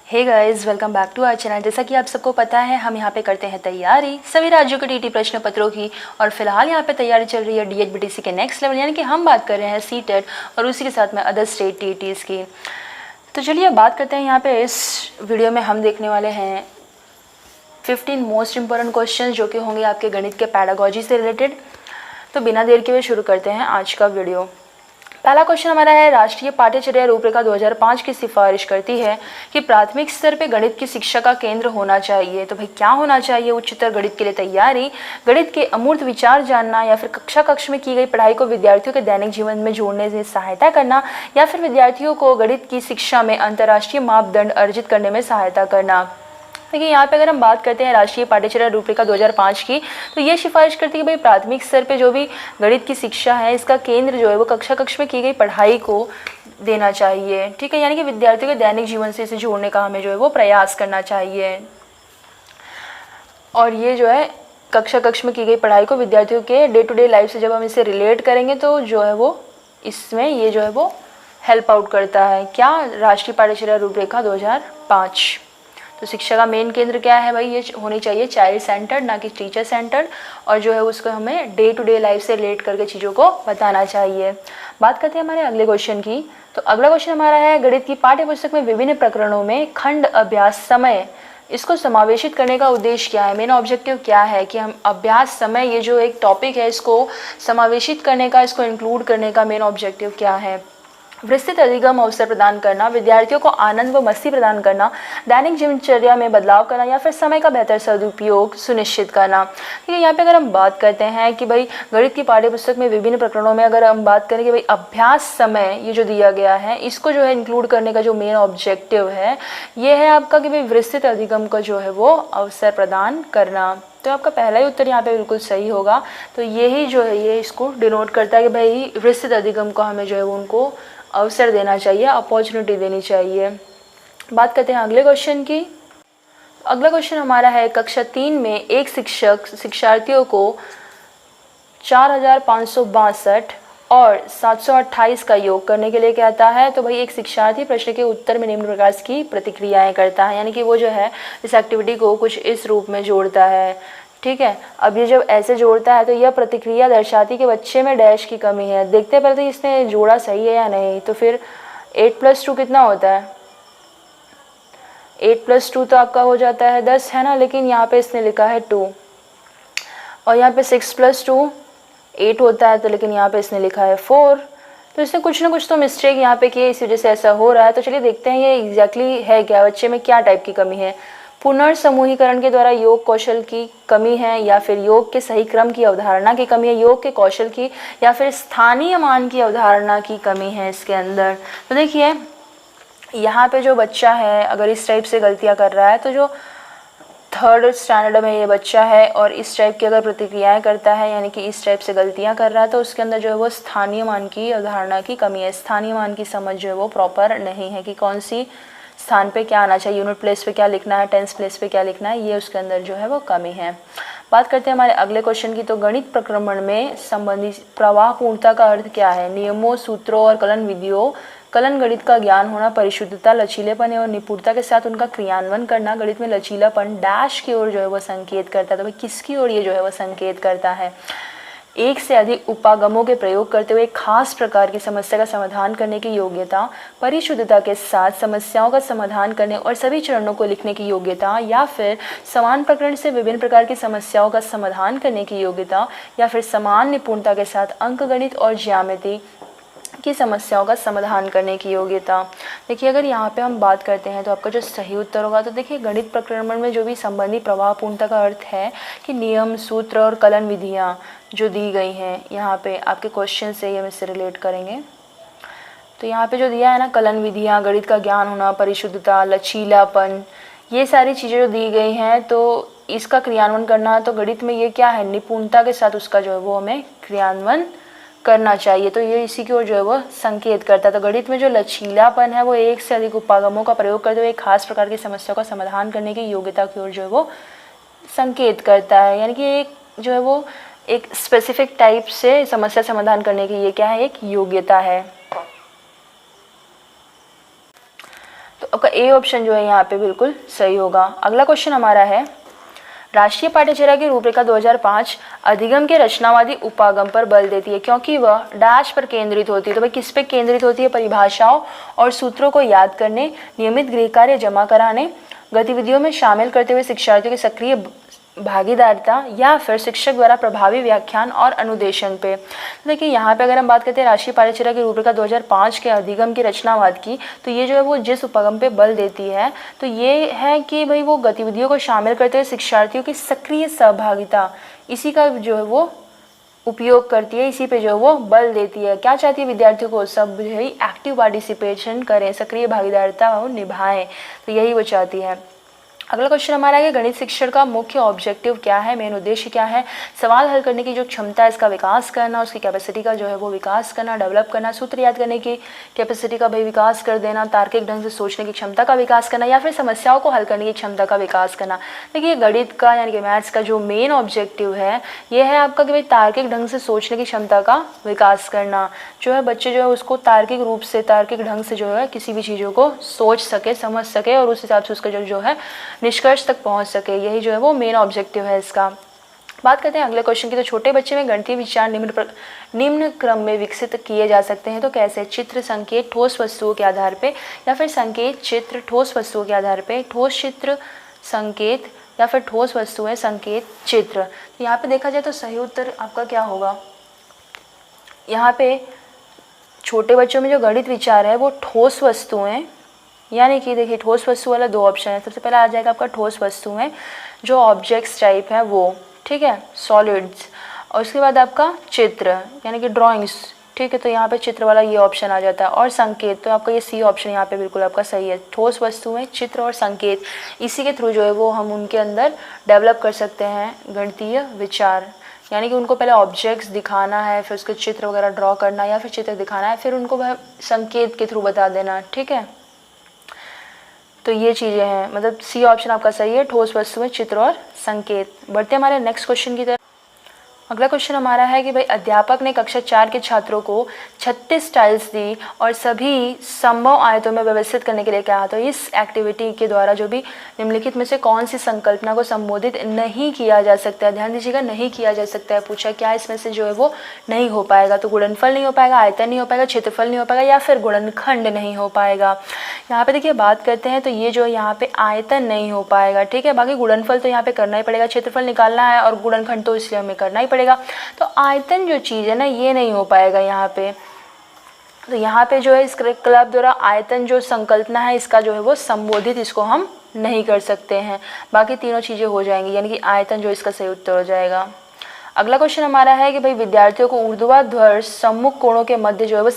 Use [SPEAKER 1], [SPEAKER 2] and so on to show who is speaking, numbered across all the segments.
[SPEAKER 1] Hey guys, welcome back to our channel. जैसा कि आप सबको पता है, हम यहाँ पे करते हैं तैयारी सभी राज्यों के टीटी प्रश्न पत्रों की। और फिलहाल यहाँ पे तैयारी चल रही है डीएड बीटीसी के नेक्स्ट लेवल, यानी कि हम बात कर रहे हैं सीटेट और उसी के साथ में अदर स्टेट टीटीज की। तो चलिए बात करते हैं। यहाँ पे इस वीडियो में हम देखने वाले हैं 15 मोस्ट इंपॉर्टेंट क्वेश्चन जो कि होंगे आपके गणित के पैडागोजी से रिलेटेड। तो बिना देर के हुए शुरू करते हैं आज का वीडियो। पहला क्वेश्चन हमारा है, राष्ट्रीय पाठ्यचर्या रूपरेखा 2005 की सिफारिश करती है कि प्राथमिक स्तर पे गणित की शिक्षा का केंद्र होना चाहिए। तो भाई क्या होना चाहिए? उच्चतर गणित के लिए तैयारी, गणित के अमूर्त विचार जानना, या फिर कक्षा में की गई पढ़ाई को विद्यार्थियों के दैनिक जीवन में जोड़ने में सहायता करना, या फिर विद्यार्थियों को गणित की शिक्षा में अंतर्राष्ट्रीय मापदंड अर्जित करने में सहायता करना। देखिए यहाँ पे अगर हम बात करते हैं राष्ट्रीय पाठ्यचर्या रूपरेखा 2005 की, तो ये सिफारिश करती है कि भाई प्राथमिक स्तर पे जो भी गणित की शिक्षा है, इसका केंद्र जो है वो कक्षा में की गई पढ़ाई को देना चाहिए। ठीक है, यानी कि विद्यार्थियों के दैनिक जीवन से इसे जोड़ने का हमें जो है वो प्रयास करना चाहिए। और ये जो है कक्षा में की गई पढ़ाई को विद्यार्थियों के डे टू डे लाइफ से जब हम इसे रिलेट करेंगे तो जो है वो इसमें ये जो है वो हेल्प आउट करता है। क्या? राष्ट्रीय पाठ्यचर्या रूपरेखा 2005। तो शिक्षा का मेन केंद्र क्या है भाई? ये होनी चाहिए चाइल्ड सेंटर्ड, ना कि टीचर सेंटर्ड। और जो है उसको हमें डे टू डे लाइफ से रिलेट करके चीज़ों को बताना चाहिए। बात करते हैं हमारे अगले क्वेश्चन की। तो अगला क्वेश्चन हमारा है, गणित की पाठ्य पुस्तक में विभिन्न प्रकरणों में खंड अभ्यास समय, इसको समावेशित करने का उद्देश्य क्या है? मेन ऑब्जेक्टिव क्या है कि हम अभ्यास समय, ये जो एक टॉपिक है, इसको समावेशित करने का, इसको इंक्लूड करने का मेन ऑब्जेक्टिव क्या है? विस्तृत अधिगम अवसर प्रदान करना, विद्यार्थियों को आनंद व मस्ती प्रदान करना, दैनिक जीवनचर्या में बदलाव करना, या फिर समय का बेहतर सदुपयोग सुनिश्चित करना। ठीक है, यहाँ पे अगर हम बात करते हैं कि भाई गणित की पाठ्य पुस्तक में विभिन्न प्रकरणों में अगर हम बात करें कि भाई अभ्यास समय ये जो दिया गया है, इसको जो है इंक्लूड करने का जो मेन ऑब्जेक्टिव है ये है आपका कि भाई विस्तृत अधिगम का जो है वो अवसर प्रदान करना। तो आपका पहला ही उत्तर यहाँ पे बिल्कुल सही होगा। तो यही जो है ये इसको डिनोट करता है कि भाई विस्तृत अधिगम को हमें जो है वो उनको अवसर देना चाहिए, अपॉर्चुनिटी देनी चाहिए। बात करते हैं अगले क्वेश्चन की। अगला क्वेश्चन हमारा है, कक्षा 3 में एक शिक्षक शिक्षार्थियों को 4562 और 728 का योग करने के लिए कहता है। तो भाई एक शिक्षार्थी प्रश्न के उत्तर में निम्न प्रकार की प्रतिक्रियाएं करता है, यानी कि वो जो है इस एक्टिविटी को कुछ इस रूप में जोड़ता है। ठीक है, अब ये जब ऐसे जोड़ता है तो यह प्रतिक्रिया दर्शाती कि बच्चे में डैश की कमी है। देखते पहले तो इसने जोड़ा सही है या नहीं। तो फिर 8 + 2 कितना होता है? 8 + 2 तो आपका हो जाता है 10, है ना। लेकिन यहाँ पे इसने लिखा है 2, और यहाँ पे 6 + 2 8 होता है, तो लेकिन यहाँ पे इसने लिखा है 4। तो इसने कुछ ना कुछ तो मिस्टेक यहाँ पे की है, इस वजह से ऐसा हो रहा है। तो चलिए देखते हैं ये एग्जैक्टली है क्या, बच्चे में क्या टाइप की कमी है। पुनर्समूहीकरण के द्वारा योग कौशल की कमी है, या फिर योग के सही क्रम की अवधारणा की कमी है, योग के कौशल की, या फिर स्थानीय मान की अवधारणा की कमी है इसके अंदर। तो देखिए यहाँ पे जो बच्चा है अगर इस टाइप से गलतियाँ कर रहा है, तो जो 3rd स्टैंडर्ड में ये बच्चा है और इस टाइप की अगर प्रतिक्रियाएं करता है, यानी कि इस टाइप से गलतियां कर रहा है, तो उसके अंदर जो है वो स्थानीय मान की अवधारणा की कमी है। स्थानीय मान की समझ जो है वो प्रॉपर नहीं है कि कौन सी स्थान पे क्या आना चाहिए, यूनिट प्लेस पे क्या लिखना है, टेंस प्लेस पे क्या लिखना है, ये उसके अंदर जो है वो कमी है। बात करते हैं हमारे अगले क्वेश्चन की। तो गणित प्रक्रमण में संबंधित प्रवाह पूर्णता का अर्थ क्या है? नियमों, सूत्रों और कलन विधियों, कलन गणित का ज्ञान होना, परिशुद्धता, लचीलेपन और निपुणता के साथ उनका क्रियान्वयन करना। गणित में लचीलापन डैश की ओर जो है वो संकेत करता है। तो भाई किसकी ओर ये जो है वो संकेत करता है? एक से अधिक उपागमों के प्रयोग करते हुए खास प्रकार की समस्या का समाधान करने की योग्यता, परिशुद्धता के साथ समस्याओं का समाधान करने और सभी चरणों को लिखने की योग्यता, या फिर समान प्रकरण से विभिन्न प्रकार की समस्याओं का समाधान करने की योग्यता, या फिर समान निपुणता के साथ अंकगणित और ज्यामिति की समस्याओं का समाधान करने की योग्यता। देखिए अगर यहाँ पे हम बात करते हैं तो आपका जो सही उत्तर होगा, तो देखिए गणित प्रक्रमण में जो भी संबंधी प्रवाह पूर्णता का अर्थ है कि नियम, सूत्र और कलन विधियाँ जो दी गई हैं, यहाँ पे आपके क्वेश्चन से ये हम इससे रिलेट करेंगे। तो यहाँ पे जो दिया है ना, कलन विधियाँ, गणित का ज्ञान होना, परिशुद्धता, लचीलापन, ये सारी चीज़ें जो दी गई हैं, तो इसका क्रियान्वयन करना, तो गणित में ये क्या है, निपुणता के साथ उसका जो है वो हमें क्रियान्वयन करना चाहिए। तो ये इसी की ओर जो है वो संकेत करता है। तो गणित में जो लचीलापन है वो एक से अधिक उपागमों का प्रयोग करते हुए एक खास प्रकार की समस्या का समाधान करने की योग्यता की ओर जो है वो संकेत करता है, यानी कि एक जो है वो एक स्पेसिफिक टाइप से समस्या समाधान करने की ये क्या है, एक योग्यता है। तो तो आपका ए ऑप्शन जो है यहाँ पे बिल्कुल सही होगा। अगला क्वेश्चन हमारा है, राष्ट्रीय पाठ्यचर्या की रूपरेखा 2005 अधिगम के रचनावादी उपागम पर बल देती है क्योंकि वह डैश पर केंद्रित होती है। तो भाई किस पे केंद्रित होती है? परिभाषाओं और सूत्रों को याद करने, नियमित गृह कार्य जमा कराने, गतिविधियों में शामिल करते हुए शिक्षार्थियों की सक्रिय भागीदारिता, या फिर शिक्षक द्वारा प्रभावी व्याख्यान और अनुदेशन पे। तो देखिए यहाँ पे अगर हम बात करते हैं राष्ट्रीय पाठ्यचर्या की रूपरेखा 2005 के अधिगम के रचनावाद की, तो ये जो है वो जिस उपगम पे बल देती है तो ये है कि भाई वो गतिविधियों को शामिल करते हुए शिक्षार्थियों की सक्रिय सहभागिता, इसी का जो है वो उपयोग करती है, इसी पे जो है वो बल देती है। क्या चाहती है? विद्यार्थियों को सब जो है एक्टिव पार्टिसिपेशन करें, सक्रिय भागीदारिता निभाएं, तो यही वो चाहती है। अगला क्वेश्चन हमारा है, गणित शिक्षण का मुख्य ऑब्जेक्टिव क्या है, मेन उद्देश्य क्या है? सवाल हल करने की जो क्षमता है इसका विकास करना, उसकी कैपेसिटी का जो है वो विकास करना, डेवलप करना, सूत्र याद करने की कैपेसिटी का भी विकास कर देना, तार्किक ढंग से सोचने की क्षमता का विकास करना, या फिर समस्याओं को हल करने की क्षमता का विकास करना। देखिए गणित का यानी कि मैथ्स का जो मेन ऑब्जेक्टिव है ये है आपका कि भाई तार्किक ढंग से सोचने की क्षमता का विकास करना, जो है बच्चे जो है उसको तार्किक रूप से, तार्किक ढंग से जो है किसी भी चीज़ों को सोच सके, समझ सके और उस हिसाब से उसका जो है निष्कर्ष तक पहुंच सके, यही जो है वो मेन ऑब्जेक्टिव है इसका। बात करते हैं अगले क्वेश्चन की। तो छोटे बच्चे में गणितीय विचार निम्न क्रम में विकसित किए जा सकते हैं, तो कैसे? चित्र संकेत ठोस वस्तुओं के आधार पे, या फिर संकेत चित्र ठोस वस्तुओं के आधार पे, ठोस चित्र संकेत, या फिर ठोस वस्तुएं संकेत चित्र। तो यहाँ पे देखा जाए तो सही उत्तर आपका क्या होगा? यहाँ पे छोटे बच्चों में जो गणित विचार है वो ठोस वस्तुएं, यानी कि देखिए ठोस वस्तु वाला दो ऑप्शन है। सबसे पहले आ जाएगा आपका ठोस वस्तुएं जो ऑब्जेक्ट्स टाइप है वो, ठीक है, सॉलिड्स, और उसके बाद आपका चित्र यानी कि ड्राइंग्स, ठीक है, तो यहाँ पे चित्र वाला ये ऑप्शन आ जाता है। और संकेत, तो आपका ये सी ऑप्शन यहाँ पे बिल्कुल आपका सही है। ठोस वस्तुएं, चित्र और संकेत, इसी के थ्रू जो है वो हम उनके अंदर डेवलप कर सकते हैं गणितीय विचार, यानी कि उनको पहले ऑब्जेक्ट्स दिखाना है, फिर उसके चित्र वगैरह ड्रॉ करना, या फिर चित्र दिखाना है, फिर उनको वह संकेत के थ्रू बता देना, ठीक है। तो ये चीज़ें हैं, मतलब सी ऑप्शन आपका सही है, ठोस वस्तुएं, चित्र और संकेत। बढ़ते हैं हमारे नेक्स्ट क्वेश्चन की तरफ। अगला क्वेश्चन हमारा है कि भाई अध्यापक ने कक्षा 4 के छात्रों को 36 टाइल्स दी और सभी संभव आयतों में व्यवस्थित करने के लिए कहा। तो इस एक्टिविटी के द्वारा जो भी निम्नलिखित में से कौन सी संकल्पना को संबोधित नहीं किया जा सकता है? ध्यान दीजिएगा, नहीं किया जा सकता है पूछा, क्या इसमें से जो है वो नहीं हो पाएगा? तो गुणनफल नहीं हो पाएगा, आयतन नहीं हो पाएगा, क्षेत्रफल नहीं हो पाएगा, या फिर गुणनखंड नहीं हो पाएगा। यहाँ पे देखिए बात करते हैं तो ये जो यहाँ पे आयतन नहीं हो पाएगा, ठीक है। बाकी गुणनफल तो यहाँ पे करना ही पड़ेगा, क्षेत्रफल निकालना है, और गुणनखंड तो इसलिए हमें करना ही पड़ेगा। तो आयतन जो चीज़ है ना ये नहीं हो पाएगा यहाँ पे। तो यहाँ पे जो है इस क्लब द्वारा आयतन जो संकल्पना है इसका जो है वो संबोधित, इसको हम नहीं कर सकते हैं। बाकी तीनों चीज़ें हो जाएंगी, यानी कि आयतन जो इसका सही उत्तर हो जाएगा। अगला क्वेश्चन हमारा है कि भाई विद्यार्थियों को ऊर्ध्वाधर सम्मुख कोणों के मध्य जो है वो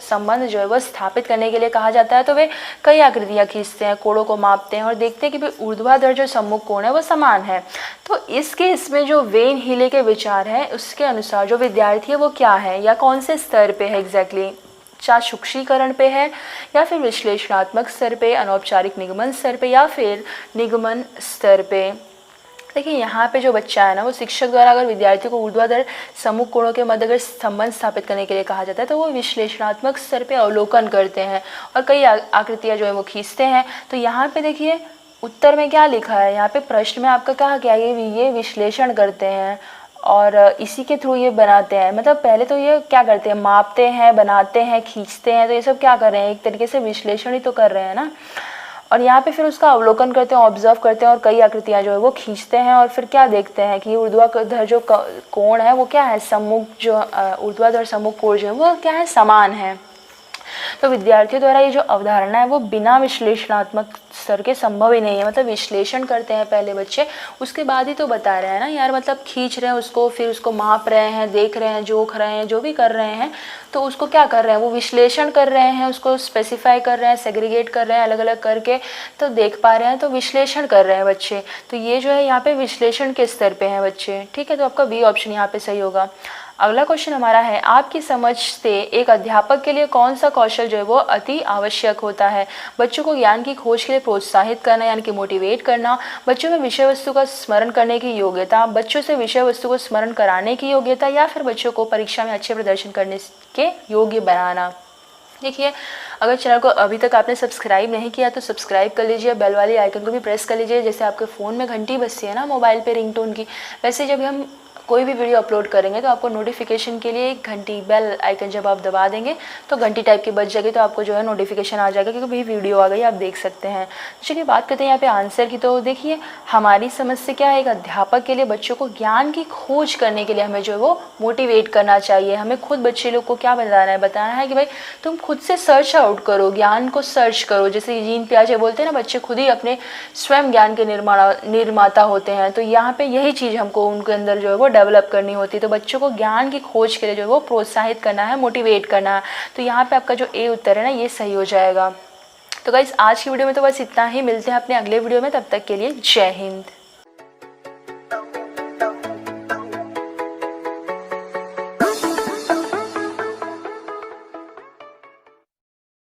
[SPEAKER 1] संबंध जो है वो स्थापित करने के लिए कहा जाता है। तो वे कई आकृतियाँ खींचते हैं, कोणों को मापते हैं और देखते हैं कि भाई ऊर्ध्वाधर जो सम्मुख कोण है वो समान है। तो इसके इसमें जो वेन हीले के विचार है उसके अनुसार जो विद्यार्थी है वो क्या है या कौन से स्तर पे है एग्जैक्टली, चाहे सूक्ष्मीकरण पे है या फिर विश्लेषणात्मक स्तर पे, अनौपचारिक निगमन स्तर पे या फिर निगमन स्तर पे। देखिए यहाँ पे जो बच्चा है ना वो शिक्षक द्वारा अगर विद्यार्थी को ऊर्ध्वाधर सम्मुख कोणों के मध्य अगर संबंध स्थापित करने के लिए कहा जाता है तो वो विश्लेषणात्मक स्तर पे अवलोकन करते हैं और कई आकृतियाँ जो है वो खींचते हैं। तो यहाँ पे देखिए उत्तर में क्या लिखा है, यहाँ पे प्रश्न में आपका कहा गया है ये विश्लेषण करते हैं और इसी के थ्रू ये बनाते हैं। मतलब पहले तो ये क्या करते हैं, मापते हैं, बनाते हैं, खींचते हैं, तो ये सब क्या कर रहे हैं, एक तरीके से विश्लेषण ही तो कर रहे हैं ना। और यहाँ पे फिर उसका अवलोकन करते हैं, ऑब्जर्व करते हैं और कई आकृतियाँ जो है वो खींचते हैं और फिर क्या देखते हैं कि ऊर्ध्वाधर जो कोण है वो क्या है, सम्मुख जो ऊर्ध्वाधर सम्मुख कोण जो है वो क्या है, समान है। तो विद्यार्थियों द्वारा ये जो अवधारणा है वो बिना विश्लेषणात्मक स्तर के संभव ही नहीं है। मतलब विश्लेषण करते हैं पहले बच्चे, उसके बाद ही तो बता रहे हैं ना यार, मतलब खींच रहे हैं उसको, फिर उसको माप रहे हैं, देख रहे हैं, जोख रहे हैं, जो भी कर रहे हैं तो उसको क्या कर रहे हैं, वो विश्लेषण कर रहे हैं, उसको स्पेसिफाई कर रहे हैं, सेग्रीगेट कर रहे हैं अलग अलग करके, तो देख पा रहे हैं, तो विश्लेषण कर रहे हैं बच्चे। तो ये जो है यहाँ पे विश्लेषण के स्तर पे हैं बच्चे, ठीक है। तो आपका बी ऑप्शन यहाँ पे सही होगा। अगला क्वेश्चन हमारा है, आपकी समझ से एक अध्यापक के लिए कौन सा कौशल जो है वो अति आवश्यक होता है? बच्चों को ज्ञान की खोज के लिए प्रोत्साहित करना यानी कि मोटिवेट करना, बच्चों में विषय वस्तु का स्मरण करने की योग्यता, बच्चों से विषय वस्तु को स्मरण कराने की योग्यता, या फिर बच्चों को परीक्षा में अच्छे प्रदर्शन करने के योग्य बनाना। देखिए, अगर चैनल को अभी तक आपने सब्सक्राइब नहीं किया तो सब्सक्राइब कर लीजिए, बेल वाली आइकन को भी प्रेस कर लीजिए। जैसे आपके फ़ोन में घंटी बजती है ना मोबाइल पे रिंगटोन की, वैसे जब हम कोई भी वीडियो अपलोड करेंगे तो आपको नोटिफिकेशन के लिए एक घंटी बेल आइकन जब आप दबा देंगे तो घंटी टाइप की बज जाएगी, तो आपको जो है नोटिफिकेशन आ जाएगा क्योंकि भाई वीडियो आ गई, आप देख सकते हैं। चलिए बात करते हैं यहाँ पे आंसर की। तो देखिए, हमारी समझ से क्या है, एक अध्यापक के लिए बच्चों को ज्ञान की खोज करने के लिए हमें जो है वो मोटिवेट करना चाहिए। हमें खुद बच्चे लोग को क्या बताना है कि भाई तुम खुद से सर्च आउट करो, ज्ञान को सर्च करो। जैसे जीन पियाजे बोलते हैं ना, बच्चे खुद ही अपने स्वयं ज्ञान के निर्माता होते हैं। तो यहाँ पे यही चीज़ हमको उनके अंदर जो है वो डेवलप करनी होती है। तो बच्चों को ज्ञान की खोज के लिए जो है वो प्रोत्साहित करना है, मोटिवेट करना है। तो यहाँ पे आपका जो ए उत्तर है ना, ये सही हो जाएगा। तो गाइस, आज की वीडियो में तो बस इतना ही। मिलते हैं अपने अगले वीडियो में, तब तक के लिए जय हिंद।